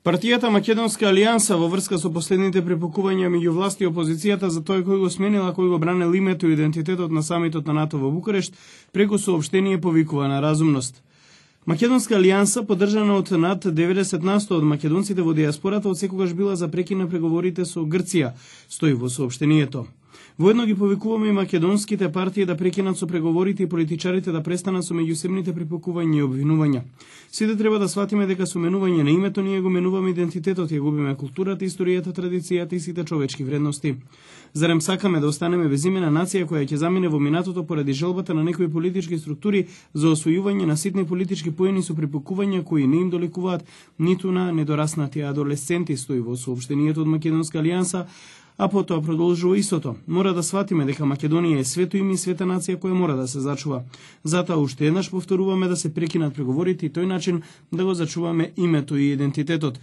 Партијата Македонска алијанса во врска со последните препукувања меѓу власт и опозицијата за тој кој го сменила, кој го бранел името и идентитетот на самитот на НАТО во Букурешт, преку соопштение повикува на разумност. Македонска алијанса, поддржана од над 90% од македонците во диаспората, отсекогаш била за прекин на преговорите со Грција, стои во соопштението. Воедно ги повикуваме и македонските партии да прекинат со преговорите и политичарите да престанат со меѓусебните препукувања и обвинувања. Сите треба да сватиме дека со менување на името ние го менуваме идентитетот, ја губиме културата, историјата, традицијата и сите човечки вредности. Зарем сакаме да останеме безимена нација која ќе замине во минатото поради желбата на некои политички структури за освојување на ситни политички поени со препукувања кои не им доликуваат ниту на недораснати адолесценти, стои во соопштението од Македонска алијанса, а потоа продолжува истото. Мора да сватиме дека Македонија е свето име и света нација која мора да се зачува. Затоа уште еднаш повторуваме да се прекинат преговорите и тој начин да го зачуваме името и идентитетот.